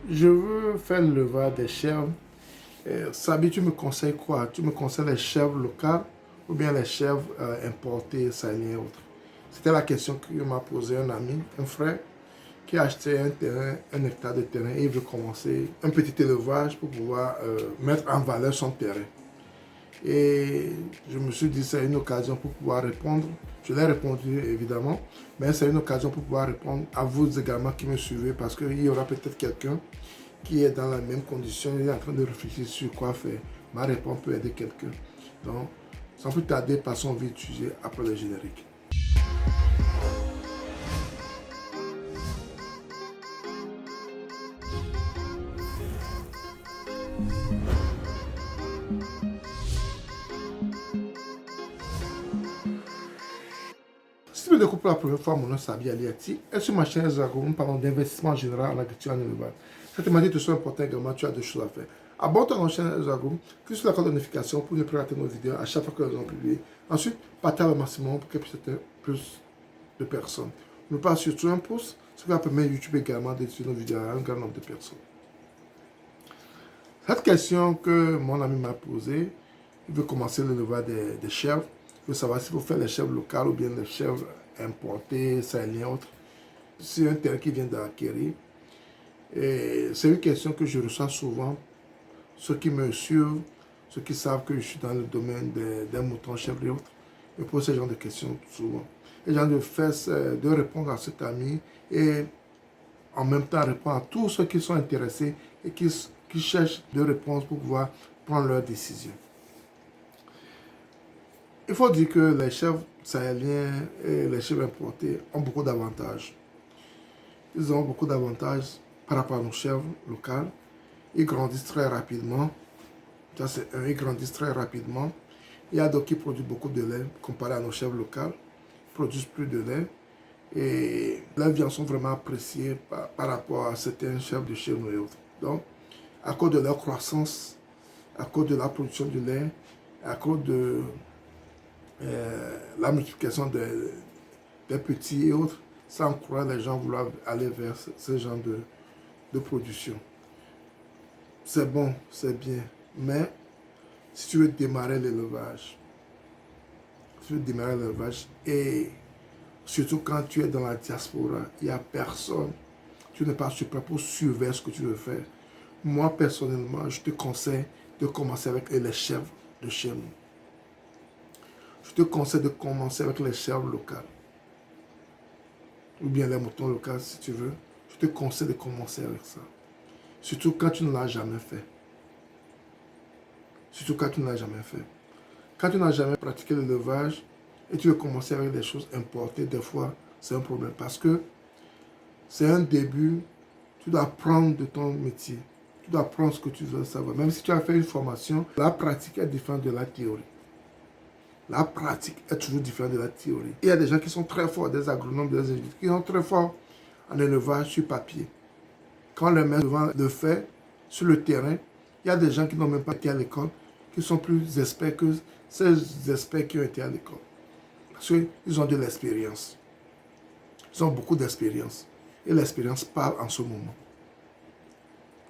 Je veux faire le levage des chèvres. Sabi, tu me conseilles quoi? Tu me conseilles les chèvres locales ou bien les chèvres importées, sahéliennes et autres? C'était la question que m'a posé un ami, un frère, qui a acheté un terrain, 1 hectare de terrain et il veut commencer un petit élevage pour pouvoir mettre en valeur son terrain. Et je me suis dit, c'est une occasion pour pouvoir répondre. Je l'ai répondu évidemment, mais c'est une occasion pour pouvoir répondre à vous également qui me suivez parce qu'il y aura peut-être quelqu'un qui est dans la même condition, il est en train de réfléchir sur quoi faire. Ma réponse peut aider quelqu'un. Donc, sans plus tarder, passons au vif du sujet après le générique. Si tu me découvres pour la première fois, mon nom est Sabi Aliati et sur ma chaîne Zago, nous parlons d'investissement en général en agriculture et en élevage. Cette thématique te soit importante également, tu as deux choses à faire. Abonne-toi à ma chaîne Zago, clique sur la cloche de notification pour ne plus rater nos vidéos à chaque fois que nous allons publier. Ensuite, partage au maximum pour qu'elle puisse être plus de personnes. N'oublie pas surtout un pouce, ce qui va permettre YouTube également de diffuser nos vidéos à un grand nombre de personnes. Cette question que mon ami m'a posée, il veut commencer l'élevage des chèvres. Il veut savoir s'il faut faire les chèvres locales ou bien les chèvres importées, sahéliennes, autres. C'est un terrain qui vient d'acquérir. Et c'est une question que je reçois souvent. Ceux qui me suivent, ceux qui savent que je suis dans le domaine des moutons, chèvres et autres, me posent ce genre de questions souvent. Et j'ai envie de répondre à cet ami et en même temps répondre à tous ceux qui sont intéressés et qui cherchent des réponses pour pouvoir prendre leurs décisions. Il faut dire que les chèvres sahéliens et les chèvres importés ont beaucoup d'avantages. Ils ont beaucoup d'avantages par rapport à nos chèvres locales. Ils grandissent très rapidement. Ça, c'est un, ils grandissent très rapidement. Il y a d'autres qui produisent beaucoup de lait comparé à nos chèvres locales. Ils produisent plus de lait. Et leurs viandes sont vraiment appréciées par rapport à certains chèvres de chez nous et autres. Donc, à cause de leur croissance, à cause de la production de lait, à cause de la multiplication des petits et autres, ça encourage les gens à vouloir aller vers ce genre de production. C'est bon, c'est bien, mais si tu veux démarrer l'élevage, et surtout quand tu es dans la diaspora, il n'y a personne, tu n'es pas super pour surveiller ce que tu veux faire. Moi, personnellement, je te conseille de commencer avec les chèvres de chez nous. Je te conseille de commencer avec les chèvres locales. Ou bien les moutons locaux si tu veux. Je te conseille de commencer avec ça. Surtout quand tu ne l'as jamais fait. Surtout quand tu ne l'as jamais fait. Quand tu n'as jamais pratiqué l'élevage et tu veux commencer avec des choses importées, des fois, c'est un problème. Parce que c'est un début, tu dois apprendre de ton métier. Tu dois apprendre ce que tu veux savoir. Même si tu as fait une formation, la pratique est différente de la théorie. La pratique est toujours différente de la théorie. Il y a des gens qui sont très forts, des agronomes, des ingénieurs, qui sont très forts en élevage sur papier. Quand on les met devant le fait, sur le terrain, il y a des gens qui n'ont même pas été à l'école, qui sont plus experts que ces experts qui ont été à l'école. Parce qu'ils ont de l'expérience. Ils ont beaucoup d'expérience. Et l'expérience parle en ce moment.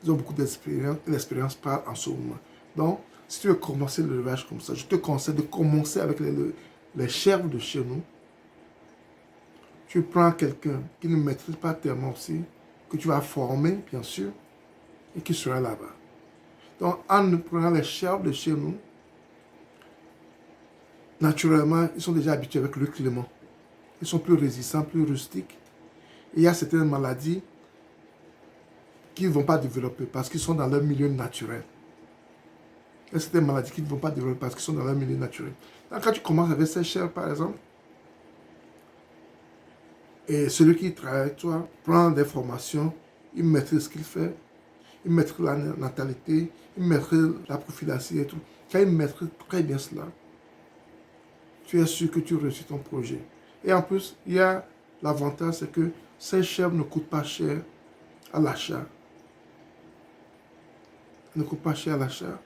Ils ont beaucoup d'expérience et l'expérience parle en ce moment. Donc, si tu veux commencer l'élevage comme ça, je te conseille de commencer avec les chèvres de chez nous. Tu prends quelqu'un qui ne maîtrise pas tellement aussi, que tu vas former, bien sûr, et qui sera là-bas. Donc, en prenant les chèvres de chez nous, naturellement, ils sont déjà habitués avec le climat. Ils sont plus résistants, plus rustiques. Et il y a certaines maladies qu'ils ne vont pas développer parce qu'ils sont dans leur milieu naturel. Il y a certaines maladies qu'ils ne vont pas développer parce qu'ils sont dans leur milieu naturel. Donc, quand tu commences avec ces chèvres, par exemple, et celui qui travaille avec toi prend des formations, il maîtrise ce qu'il fait, il maîtrise la natalité, il maîtrise la prophylaxie et tout. Quand il maîtrise très bien cela, tu es sûr que tu réussis ton projet. Et en plus, il y a l'avantage, c'est que ces chèvres ne coûtent pas cher à l'achat. Ne coûtent pas cher à l'achat.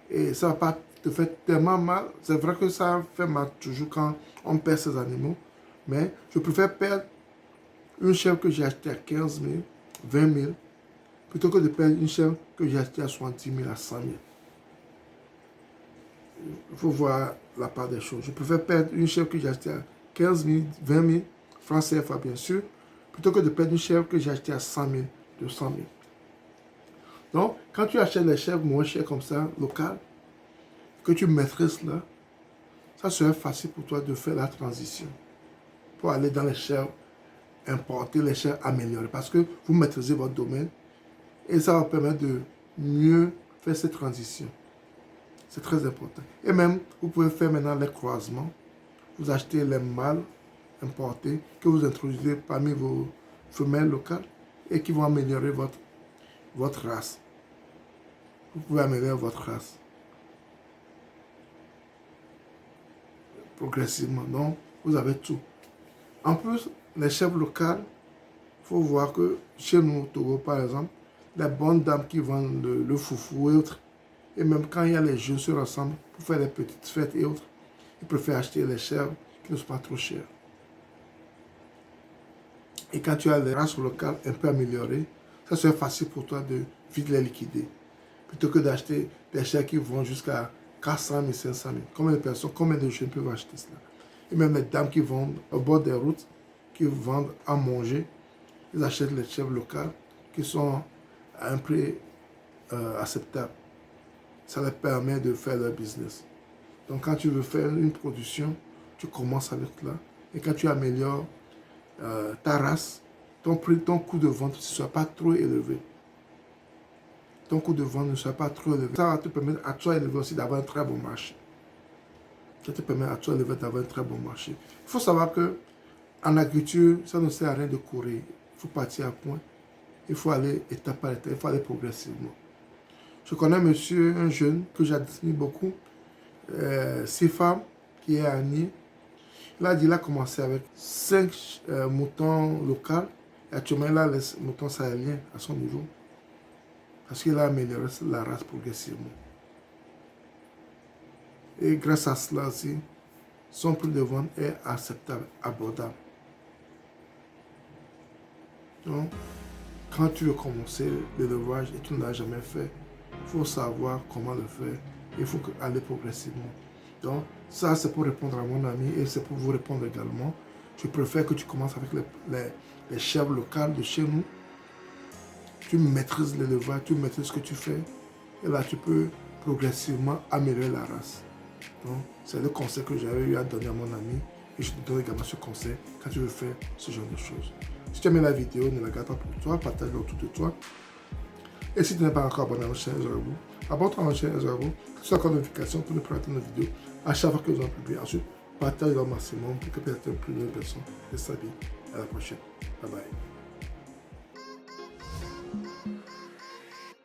Et ça ne va pas te faire tellement mal. C'est vrai que ça fait mal toujours quand on perd ces animaux. Mais je préfère perdre une chèvre que j'ai achetée à 15 000, 20 000, plutôt que de perdre une chèvre que j'ai achetée à 70 000 à 100 000. Il faut voir la part des choses. Je préfère perdre une chèvre que j'ai achetée à 15 000, 20 000 francs CFA, bien sûr, plutôt que de perdre une chèvre que j'ai achetée à 100 000, 200 000. Donc, quand tu achètes les chèvres moins chères comme ça, locales, que tu maîtrises là, ça serait facile pour toi de faire la transition pour aller dans les chèvres importées, les chèvres améliorées, parce que vous maîtrisez votre domaine et ça va permettre de mieux faire cette transition. C'est très important. Et même, vous pouvez faire maintenant les croisements. Vous achetez les mâles importés que vous introduisez parmi vos femelles locales et qui vont améliorer votre race. Vous pouvez améliorer votre race progressivement. Donc, vous avez tout. En plus, les chèvres locales, il faut voir que chez nous au Togo, par exemple, les bonnes dames qui vendent le foufou et autres, et même quand il y a les jeux se rassemblent pour faire des petites fêtes et autres, ils préfèrent acheter les chèvres qui ne sont pas trop chères. Et quand tu as les races locales un peu améliorées, ça serait facile pour toi de vite les liquider. Plutôt que d'acheter des chèvres qui vont jusqu'à 400 000, 500 000. Combien de personnes, combien de jeunes peuvent acheter cela? Et même les dames qui vendent au bord des routes, qui vendent à manger, ils achètent les chèvres locales qui sont à un prix acceptable. Ça leur permet de faire leur business. Donc quand tu veux faire une production, tu commences avec là. Et quand tu améliores ta race, ton coût de vente ne soit pas trop élevé. Ton coût de vente ne soit pas trop élevé. Ça va te permettre à toi élevé aussi d'avoir un très bon marché. Ça te permet à toi élevé d'avoir un très bon marché. Il faut savoir que en agriculture, ça ne sert à rien de courir. Il faut partir à point. Il faut aller étape par étape. Il faut aller progressivement. Je connais un monsieur, un jeune que j'admire beaucoup, Sifa, qui est à Nier. Là, il a commencé avec 5 moutons locaux. Et actuellement, il a les moutons sahéliens à son niveau. Parce qu'il a amélioré la race progressivement. Et grâce à cela aussi, son prix de vente est acceptable, abordable. Donc, quand tu veux commencer l'élevage et tu ne l'as jamais fait, il faut savoir comment le faire. Il faut aller progressivement. Donc, ça, c'est pour répondre à mon ami et c'est pour vous répondre également. Je préfère que tu commences avec les chèvres locales de chez nous. Tu maîtrises l'élevage, tu maîtrises ce que tu fais. Et là, tu peux progressivement améliorer la race. Donc, c'est le conseil que j'avais eu à donner à mon ami. Et je te donne également ce conseil quand tu veux faire ce genre de choses. Si tu as aimé la vidéo, ne la garde pas pour toi, partage-la autour de toi. Et si tu n'es pas encore abonné à notre chaîne Ezorabou, abonne-toi à notre chaîne Ezorabou, que tu sois encore notification pour ne pas rater nos vidéos à chaque fois que nous en publions. Ensuite, partage-la au maximum pour que peut-être plus de personnes puissent s'habiller. À la prochaine. Bye bye.